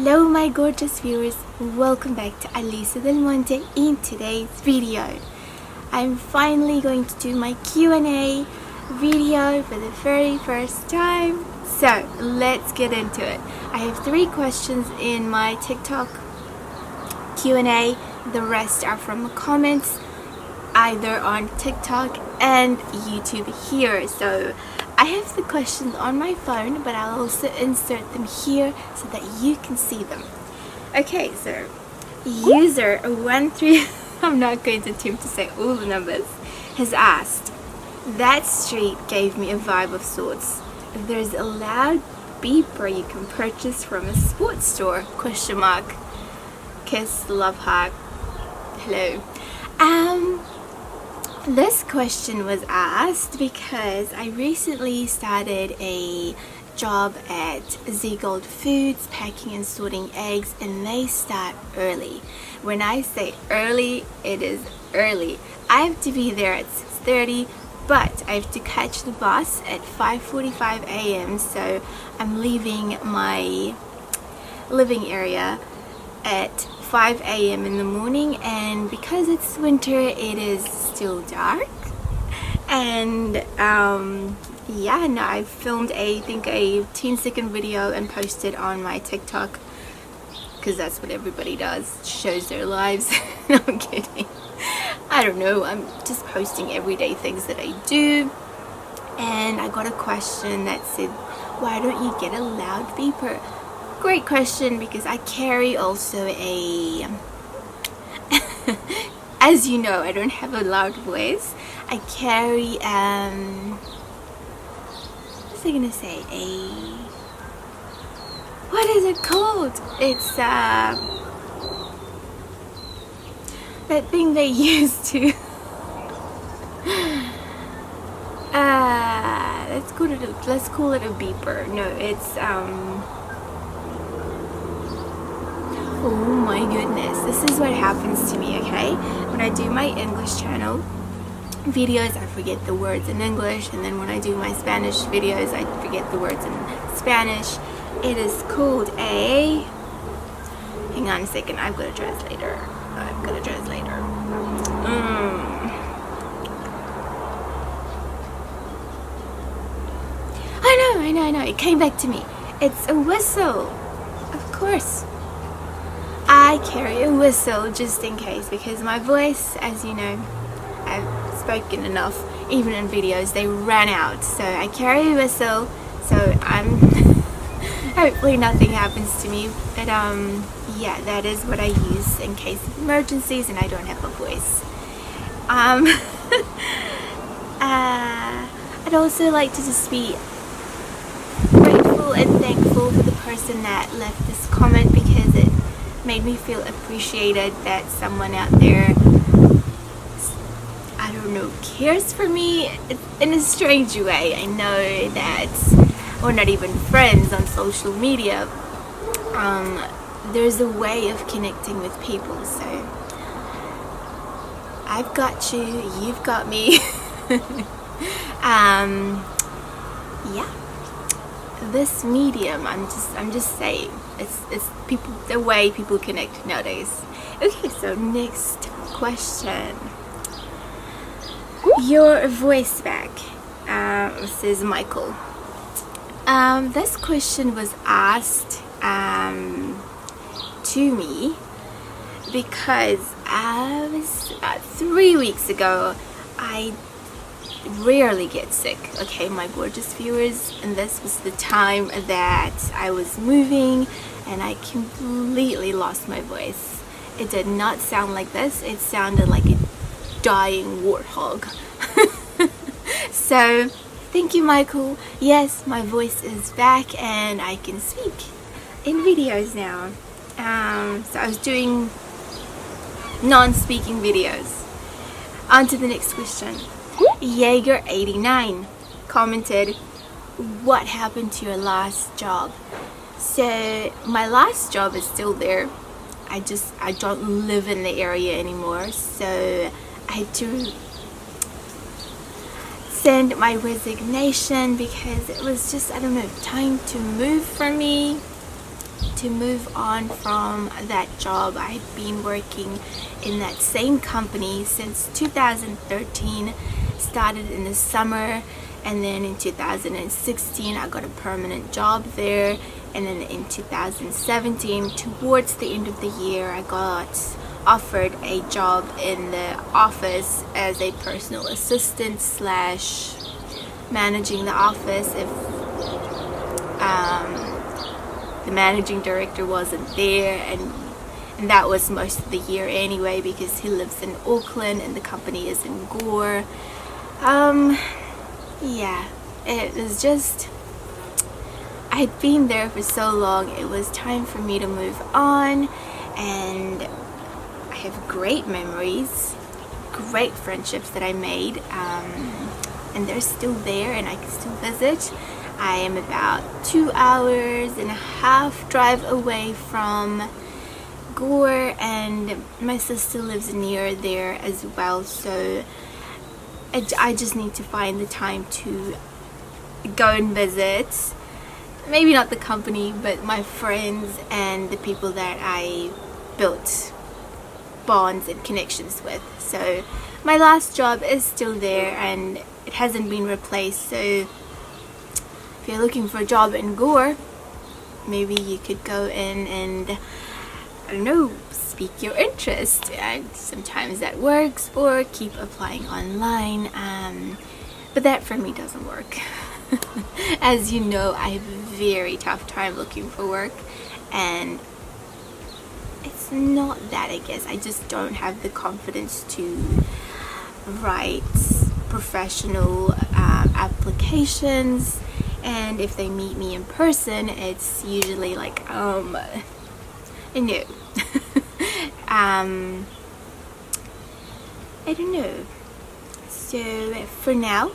Hello my gorgeous viewers, welcome back to Alisa Del Monte. In today's video I'm finally going to do my Q&A video for the very first time. So let's get into it. I have 3 questions in my TikTok Q&A. The rest are from the comments either on TikTok and YouTube here. So I have the questions on my phone, but I'll also insert them here so that you can see them. Okay, so user 13 I'm not going to attempt to say all the numbers has asked, that street gave me a vibe of sorts. There's a loud beeper you can purchase from a sports store, ? Kiss, love, heart. Hello. This question was asked because I recently started a job at Gold Foods, packing and sorting eggs, and they start early. When I say early, it is early. I have to be there at 6:30, but I have to catch the bus at 5:45 a.m. So I'm leaving my living area at 5 a.m. in the morning, and because it's winter it is still dark. And yeah, no, I filmed I think a 10-second video and posted on my TikTok because that's what everybody does, shows their lives. No, I'm kidding. I don't know, I'm just posting everyday things that I do. And I got a question that said, why don't you get a loud beeper? Great question, because I carry also a as you know, I don't have a loud voice. I carry what's I gonna say, what is it called? It's that thing they use to let's call it a beeper. No, it's oh my goodness, this is what happens to me, okay? When I do my English channel videos, I forget the words in English, and then when I do my Spanish videos, I forget the words in Spanish. It is called a... Hang on a second, I've got a translator. I know, it came back to me. It's a whistle, of course. I carry a whistle just in case, because my voice, as you know, I've spoken enough, even in videos, they ran out. So I carry a whistle, so I'm hopefully nothing happens to me. But yeah, that is what I use in case of emergencies and I don't have a voice. I'd also like to just be grateful and thankful for the person that left this comment, because it made me feel appreciated that someone out there, I don't know, cares for me in a strange way. I know that we're not even friends on social media. There's a way of connecting with people, so I've got you, you've got me. Yeah, this medium, I'm just saying, it's people, the way people connect nowadays. Okay, so next question. Your voice back, says Michael. This question was asked to me because I was 3 weeks ago. I rarely get sick, okay, my gorgeous viewers, and this was the time that I was moving and I completely lost my voice. It did not sound like this, it sounded like a dying warthog. So thank you, Michael. Yes, my voice is back and I can speak in videos now. So I was doing non-speaking videos. On to the next question. Jaeger89 commented, what happened to your last job? So my last job is still there. I don't live in the area anymore, so I had to send my resignation because it was just, I don't know, time to move for me. to move on from that job. I've been working in that same company since 2013, started in the summer, and then in 2016 I got a permanent job there, and then in 2017 towards the end of the year I got offered a job in the office as a personal assistant slash managing the office if the managing director wasn't there, and that was most of the year anyway because he lives in Auckland and the company is in Gore. Yeah, it was just, I'd been there for so long, it was time for me to move on, and I have great memories, great friendships that I made, and they're still there and I can still visit. I am about 2.5 hours drive away from Gore, and my sister lives near there as well, so I just need to find the time to go and visit. Maybe not the company, but my friends and the people that I built bonds and connections with. So my last job is still there and it hasn't been replaced, so if you're looking for a job in Gore, maybe you could go in and, I don't know, speak your interest, and sometimes that works, or keep applying online, but that for me doesn't work. As you know, I have a very tough time looking for work, and it's not that, I guess I just don't have the confidence to write professional applications, and if they meet me in person it's usually like no. I don't know. So for now,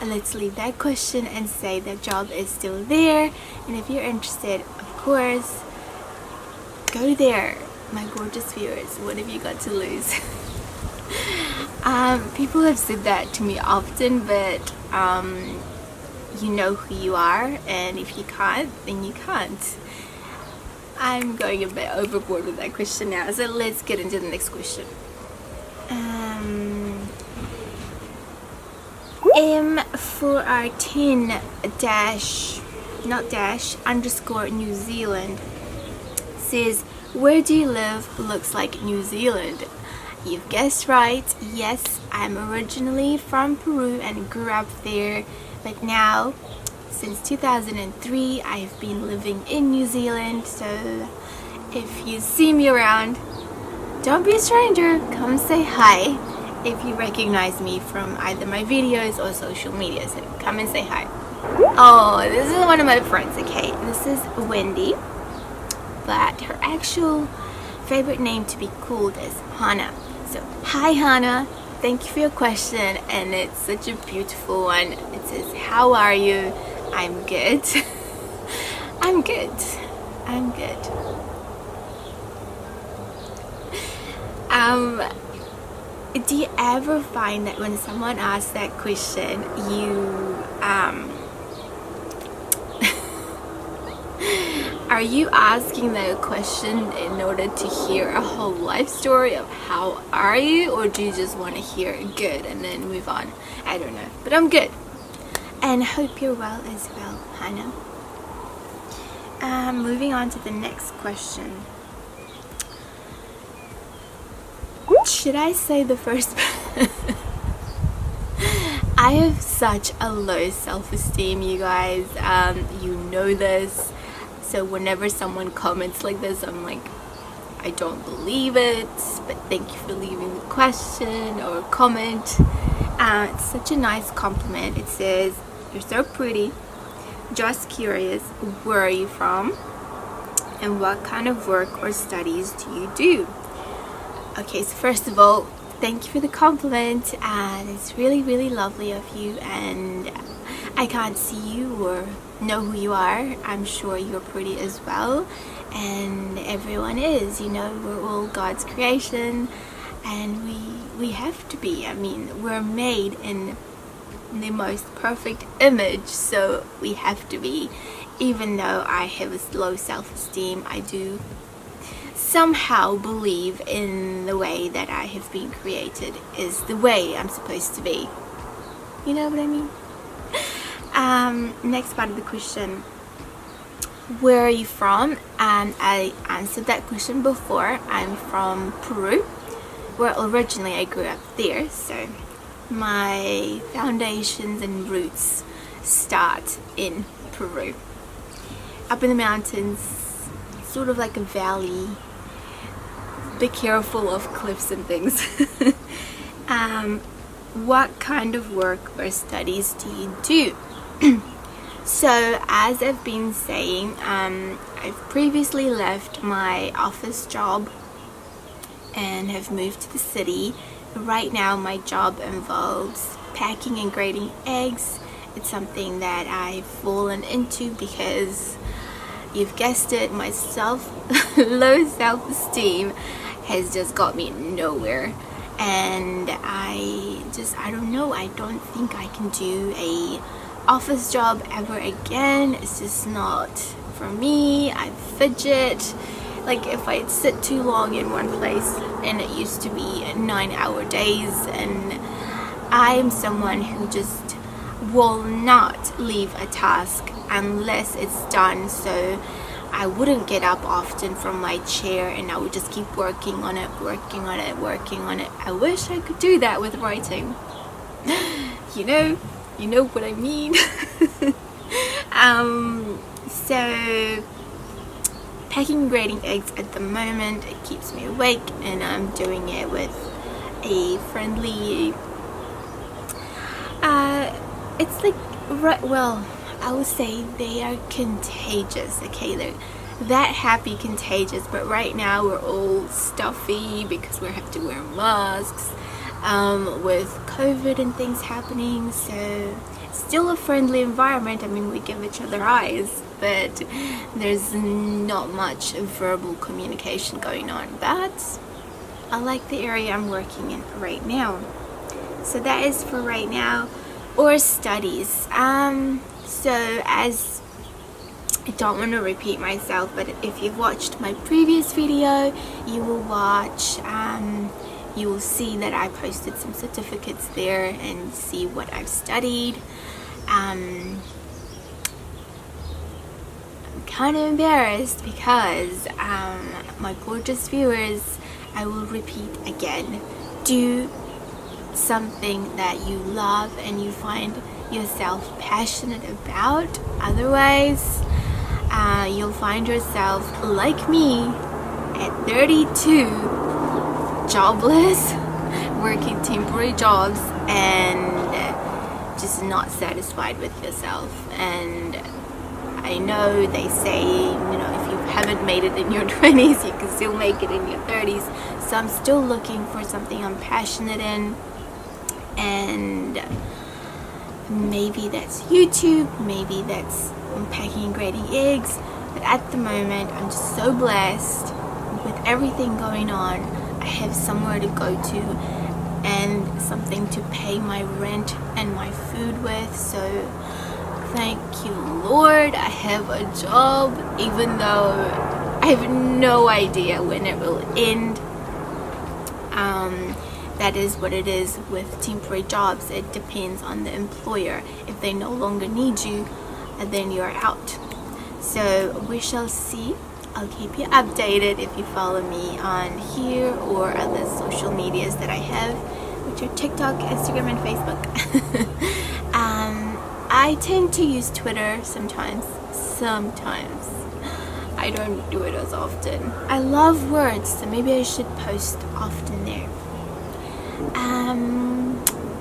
let's leave that question and say that job is still there, and if you're interested, of course, go there. My gorgeous viewers, what have you got to lose? People have said that to me often, but you know who you are, and if you can't, then you can't. I'm going a bit overboard with that question now, so let's get into the next question. M4R10-New Zealand says, where do you live? Looks like New Zealand. You've guessed right. Yes, I'm originally from Peru and grew up there, but now since 2003 I've been living in New Zealand. So if you see me around, don't be a stranger, come say hi if you recognize me from either my videos or social media, so come and say hi. Oh, this is one of my friends. Okay, this is Wendy, but her actual favorite name to be called is Hannah. So hi Hannah, thank you for your question, and it's such a beautiful one. It says, how are you? I'm good. I'm good. I'm good. Do you ever find that when someone asks that question, you are you asking the question in order to hear a whole life story of how are you, or do you just want to hear good and then move on? I don't know, but I'm good. And hope you're well as well, Hannah. Moving on to the next question. Should I say the first? I have such a low self-esteem, you guys. You know this. So whenever someone comments like this, I'm like, I don't believe it, but thank you for leaving the question or comment. It's such a nice compliment. It says, you're so pretty, just curious, where are you from, and what kind of work or studies do you do? Okay, so first of all, thank you for the compliment, and it's really, really lovely of you, and I can't see you or know who you are. I'm sure you're pretty as well, and everyone is, you know, we're all God's creation, and we have to be. I mean, we're made in the most perfect image, so we have to be. Even though I have a low self-esteem, I do somehow believe in the way that I have been created is the way I'm supposed to be. You know what I mean? Next part of the question, where are you from? I answered that question before. I'm from Peru. Well, originally I grew up there, so my foundations and roots start in Peru. Up in the mountains, sort of like a valley. Be careful of cliffs and things. What kind of work or studies do you do? So, as I've been saying, I've previously left my office job and have moved to the city. Right now my job involves packing and grading eggs. It's something that I've fallen into because, you've guessed it, my low self-esteem has just got me nowhere. And I don't know, I don't think I can do a office job ever again. It's just not for me. I fidget. Like if I sit too long in one place, and it used to be 9-hour days, and I am someone who just will not leave a task unless it's done. So I wouldn't get up often from my chair, and I would just keep working on it. I wish I could do that with writing. You know what I mean. So packing and grading eggs at the moment, it keeps me awake, and I'm doing it with a friendly it's like, well, I would say they are contagious. Okay, they're that happy contagious, but right now we're all stuffy because we have to wear masks with COVID and things happening. So still a friendly environment. I mean, we give each other eyes, but there's not much verbal communication going on. But I like the area I'm working in right now. So that is for right now. Or studies. So as I don't want to repeat myself, but if you've watched my previous video, you will see that I posted some certificates there and see what I've studied. I'm kind of embarrassed because my gorgeous viewers, I will repeat again, do something that you love and you find yourself passionate about. Otherwise you'll find yourself like me at 32, jobless, working temporary jobs, and just not satisfied with yourself. And I know they say, if you haven't made it in your 20s, you can still make it in your 30s. So I'm still looking for something I'm passionate in, and maybe that's YouTube, maybe that's packing and grading eggs. But at the moment, I'm just so blessed with everything going on. I have somewhere to go to and something to pay my rent and my food with. So thank you, Lord, I have a job, even though I have no idea when it will end. That is what it is with temporary jobs. It depends on the employer. If they no longer need you, then you're out. So we shall see. I'll keep you updated if you follow me on here or other social medias that I have, which are TikTok, Instagram, and Facebook. I tend to use Twitter sometimes. I don't do it as often. I love words, so maybe I should post often there.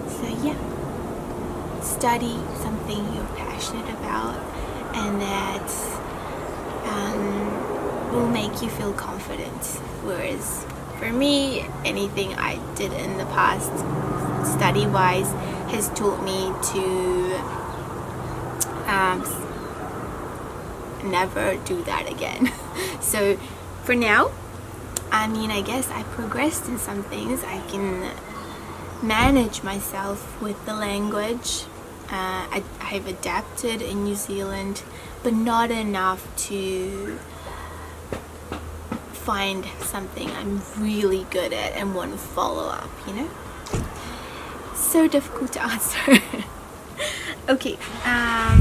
So yeah, study something you're passionate about and that will make you feel confident. Whereas for me, anything I did in the past, study-wise, has taught me to never do that again. So for now, I guess I progressed in some things. I can manage myself with the language, I've adapted in New Zealand, but not enough to find something I'm really good at and want to follow up, you know? So difficult to answer. Okay, I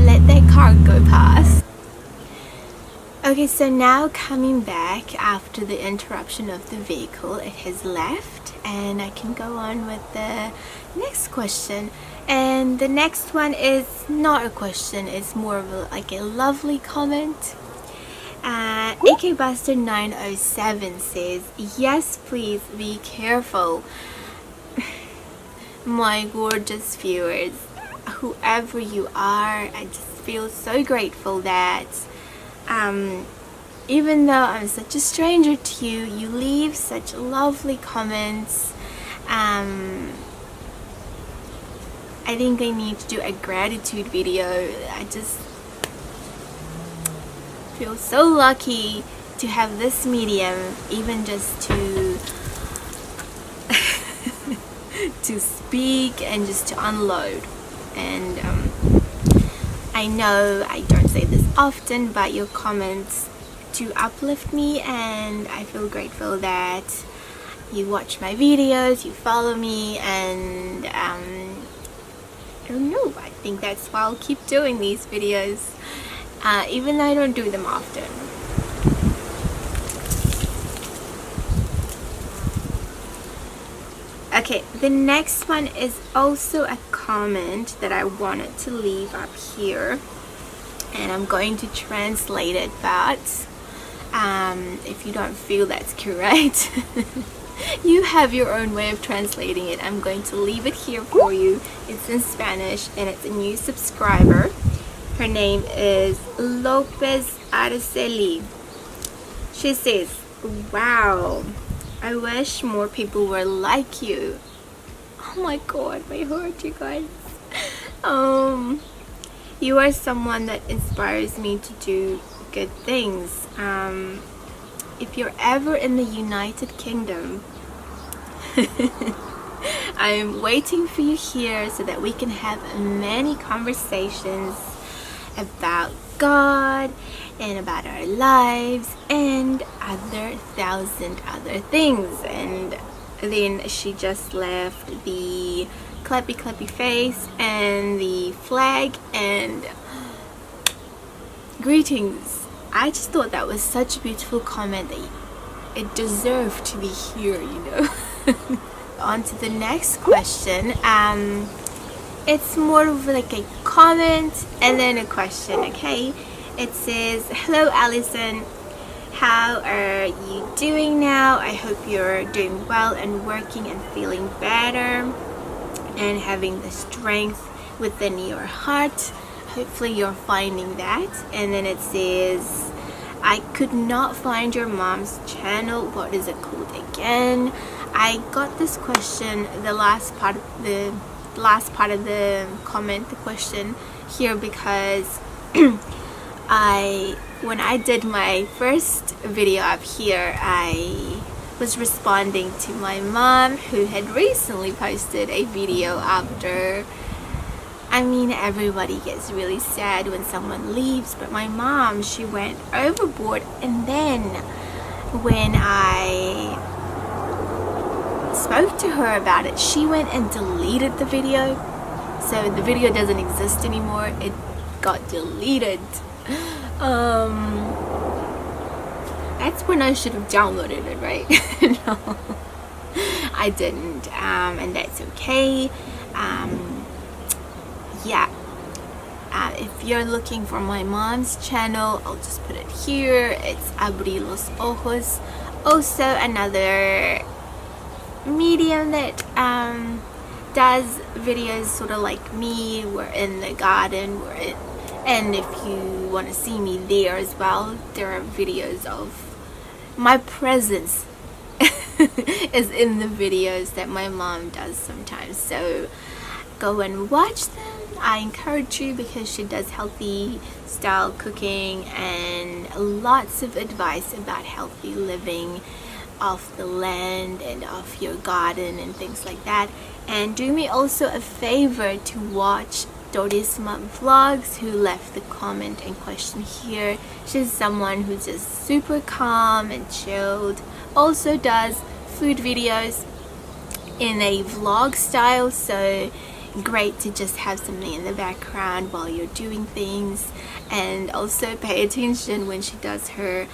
let that car go past. Okay, so now coming back after the interruption of the vehicle, it has left, and I can go on with the next question. And the next one is not a question, it's more of a lovely comment. AK Buster 907 says, yes, please be careful. My gorgeous viewers, whoever you are, I just feel so grateful that even though I'm such a stranger to you, you leave such lovely comments. I think I need to do a gratitude video. I just feel so lucky to have this medium, even just to to speak and just to unload. And I know I don't say this often, but your comments do uplift me, and I feel grateful that you watch my videos, you follow me, and I don't know, I think that's why I'll keep doing these videos, even though I don't do them often. Okay, the next one is also a comment that I wanted to leave up here, and I'm going to translate it, but if you don't feel that's correct, you have your own way of translating it. I'm going to leave it here for you. It's in Spanish, and it's a new subscriber. Her name is Lopez Araceli. She says, wow, I wish more people were like you. Oh my god, my heart, you guys. You are someone that inspires me to do good things. If you're ever in the United Kingdom, I'm waiting for you here so that we can have many conversations about God and about our lives and other thousand other things. And then she just left the clappy face and the flag and greetings. I just thought that was such a beautiful comment that it deserved to be here, you know. On to the next question. It's more of like a comment and then a question, okay? It says, hello Alison, how are you doing now? I hope you're doing well and working and feeling better and having the strength within your heart. Hopefully you're finding that. And then it says, I could not find your mom's channel. What is it called again? I got this question, the last part of the comment, the question here, because when I did my first video up here, I was responding to my mom, who had recently posted a video after, I mean, everybody gets really sad when someone leaves, but my mom, she went overboard, and then when I spoke to her about it, she went and deleted the video. So the video doesn't exist anymore, it got deleted. That's when I should have downloaded it, right? No, I didn't, and that's okay. Yeah, if you're looking for my mom's channel, I'll just put it here. It's Abrí los Ojos. Also another medium that does videos sort of like me. We're in the garden, and if you want to see me there as well, there are videos of my presence is in the videos that my mom does sometimes, so go and watch them. I encourage you, because she does healthy style cooking and lots of advice about healthy living off the land and off your garden and things like that. And do me also a favor to watch Dorisma Vlogs, who left the comment and question here. She's someone who's just super calm and chilled. Also does food videos in a vlog style, so great to just have something in the background while you're doing things. And also pay attention when she does her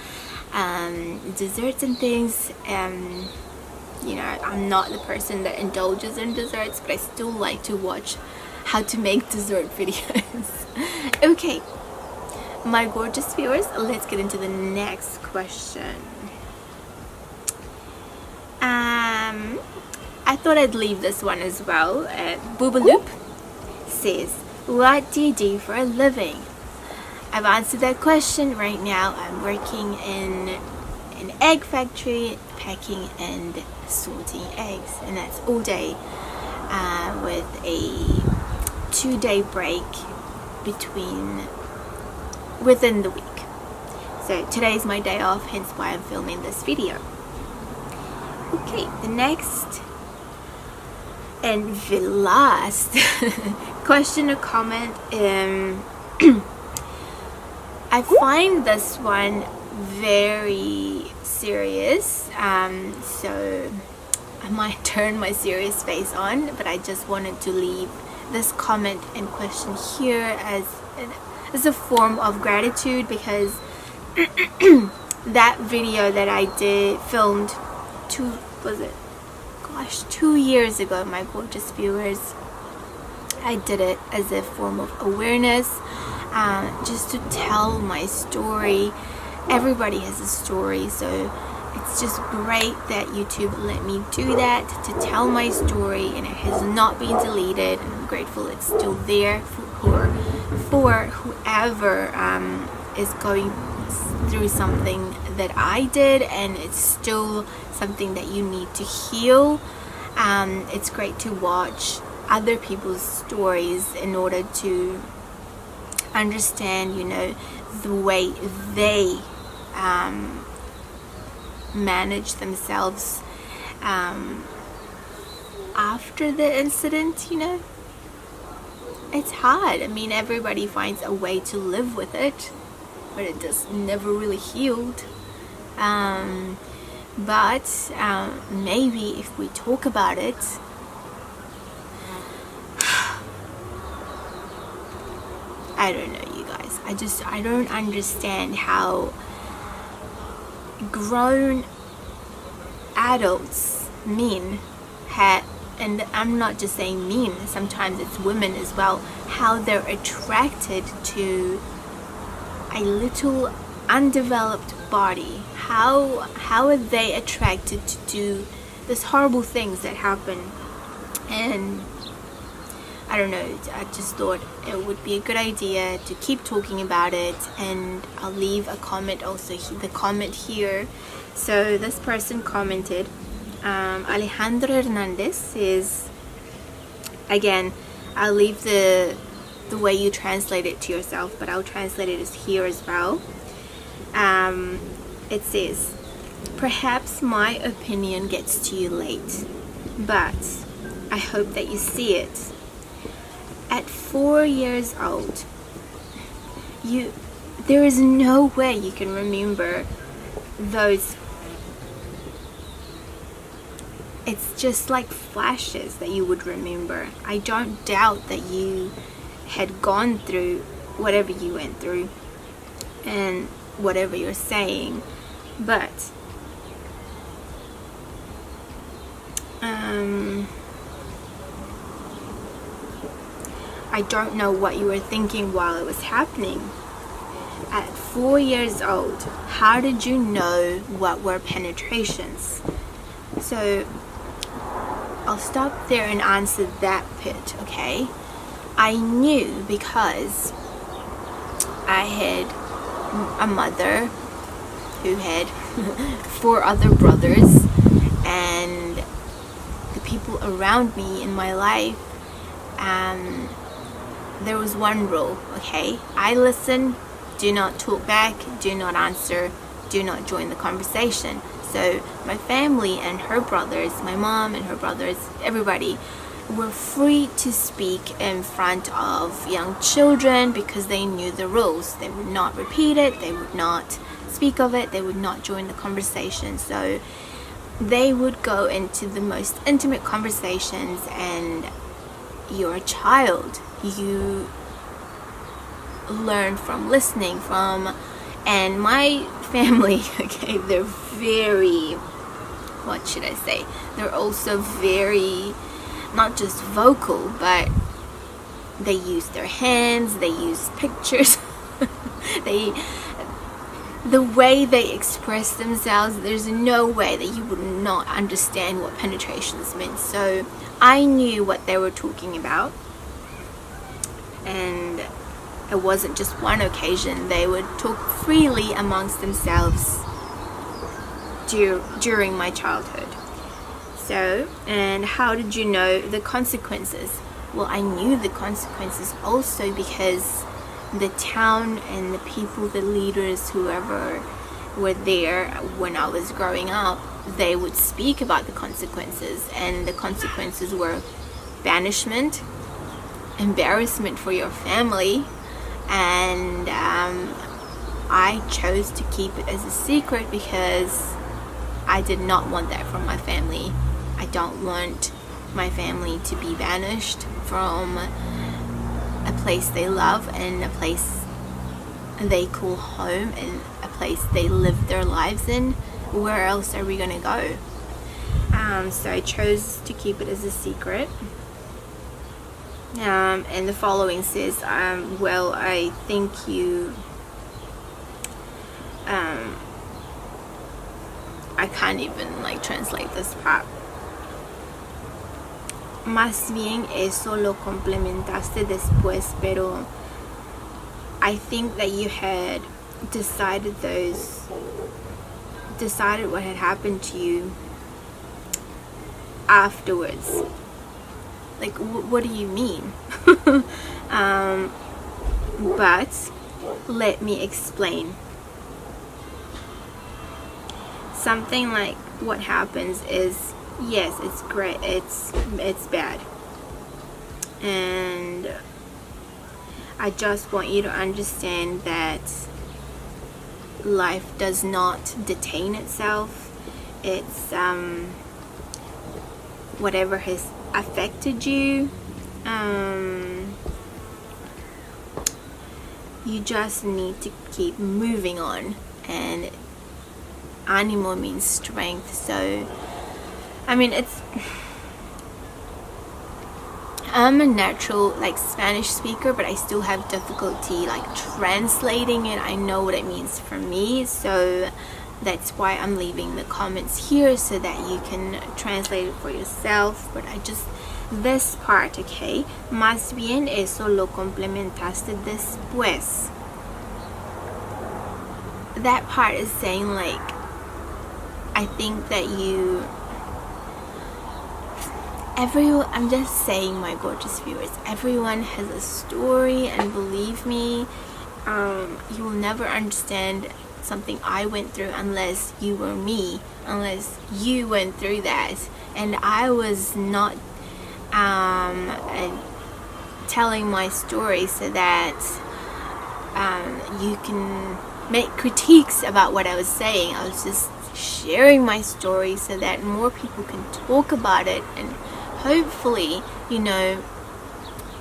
desserts and things. You know, I'm not the person that indulges in desserts, but I still like to watch how to make dessert videos. Okay, my gorgeous viewers, let's get into the next question. I thought I'd leave this one as well. Boobaloop says, what do you do for a living? I've answered that question. Right now I'm working in an egg factory, packing and sorting eggs, and that's all day, with a 2-day break within the week. So today's my day off, hence why I'm filming this video. Okay, the next and the last question or comment, I find this one very serious, so I might turn my serious face on, but I just wanted to leave this comment and question here as a form of gratitude, because that video that I filmed 2 years ago, my gorgeous viewers. I did it as a form of awareness, just to tell my story. Everybody has a story, so it's just great that YouTube let me do that, to tell my story, and it has not been deleted, and I'm grateful it's still there for whoever is going through something that I did, and it's still something that you need to heal. It's great to watch other people's stories in order to understand, you know, the way they manage themselves after the incident. You know, it's hard. I mean, everybody finds a way to live with it, but it just never really healed. But maybe if we talk about it, I don't know, you guys. I don't understand how grown adults, men, and I'm not just saying men, sometimes it's women as well, how they're attracted to a little undeveloped body. How are they attracted to do these horrible things that happen? And I don't know, I just thought it would be a good idea to keep talking about it, and I'll leave a comment also, the comment here. So this person commented, Alejandro Hernandez says, again, I'll leave the way you translate it to yourself, but I'll translate it as here as well. It says, perhaps my opinion gets to you late, but I hope that you see it. At 4 years old, there is no way you can remember those. It's just like flashes that you would remember. I don't doubt that you had gone through whatever you went through and whatever you're saying, but I don't know what you were thinking while it was happening. At 4 years old, how did you know what were penetrations? So I'll stop there and answer that bit, okay? I knew because I had a mother who had 4 other brothers, and the people around me in my life, there was one rule, okay? I listen, do not talk back, do not answer, do not join the conversation. So my family and her brothers, my mom and her brothers, everybody, were free to speak in front of young children because they knew the rules. They would not repeat it, they would not speak of it, they would not join the conversation. So they would go into the most intimate conversations, and you're a child. You learn from listening from, and my family, okay, they're very, what should I say, they're also very, not just vocal, but they use their hands, they use pictures, the way they express themselves, there's no way that you would not understand what penetrations meant. So I knew what they were talking about, and it wasn't just one occasion. They would talk freely amongst themselves during my childhood. So, and how did you know the consequences? Well, I knew the consequences also because the town and the people, the leaders, whoever were there when I was growing up, they would speak about the consequences, and the consequences were banishment, embarrassment for your family, and I chose to keep it as a secret because I did not want that from my family. I don't want my family to be banished from a place they love and a place they call home and a place they live their lives in. Where else are we gonna go? So I chose to keep it as a secret. And the following says, well, I think you, I can't even like translate this part. Más bien eso lo complementaste después, pero I think that you had decided what had happened to you afterwards. Like, what do you mean? But let me explain. Something like what happens is, yes, it's great, it's bad, and I just want you to understand that life does not detain itself. It's whatever has affected you, you just need to keep moving on. And ánimo means strength. So I mean, I'm a natural like Spanish speaker, but I still have difficulty like translating it. I know what it means for me, so that's why I'm leaving the comments here so that you can translate it for yourself. But I just, this part, okay, más bien eso lo complementaste después. That part is saying like, I think that you, everyone, I'm just saying, my gorgeous viewers, everyone has a story, and believe me, you will never understand something I went through unless you were me, unless you went through that. And I was not telling my story so that you can make critiques about what I was saying. I was just sharing my story so that more people can talk about it and hopefully, you know,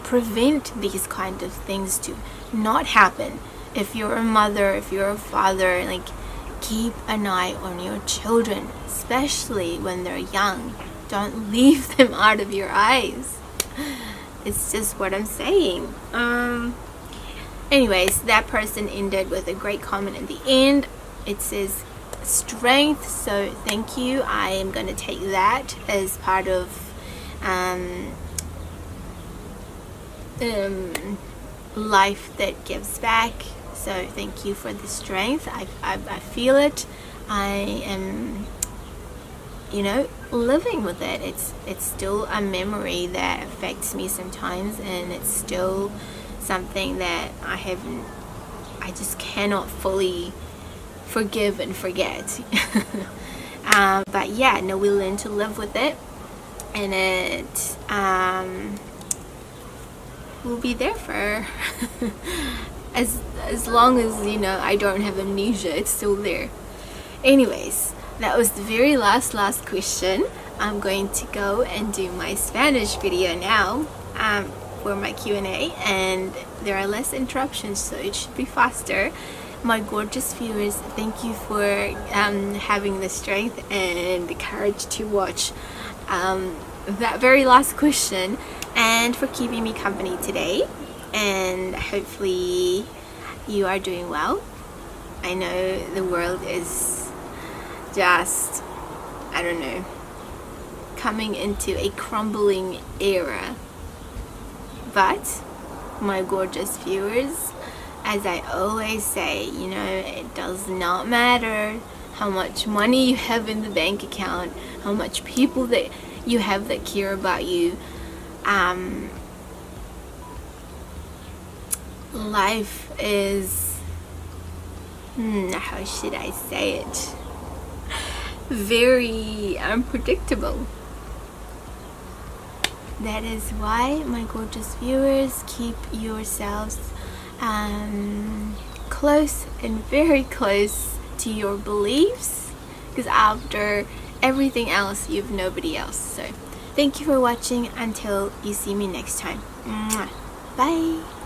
prevent these kind of things to not happen. If you're a mother, if you're a father, like, keep an eye on your children, especially when they're young. Don't leave them out of your eyes. It's just what I'm saying. Anyways, that person ended with a great comment at the end. It says strength, so thank you. I am going to take that as part of life that gives back. So thank you for the strength. I feel it. I am, you know, living with it. It's still a memory that affects me sometimes, and it's still something that I just cannot fully forgive and forget. But yeah, no, we learn to live with it. and it will be there for as long as, you know, I don't have amnesia. It's still there. Anyways, that was the very last question. I'm going to go and do my Spanish video now for my Q&A, and there are less interruptions, so it should be faster. My gorgeous viewers, thank you for having the strength and the courage to watch that very last question, and for keeping me company today. And hopefully you are doing well. I know the world is just, I don't know, coming into a crumbling era. But my gorgeous viewers, as I always say, you know, it does not matter how much money you have in the bank account, how much people that you have that care about you. Life is, how should I say it, very unpredictable. That is why, my gorgeous viewers, keep yourselves close and very close to your beliefs, because after everything else, you have nobody else. So thank you for watching. Until you see me next time. Bye.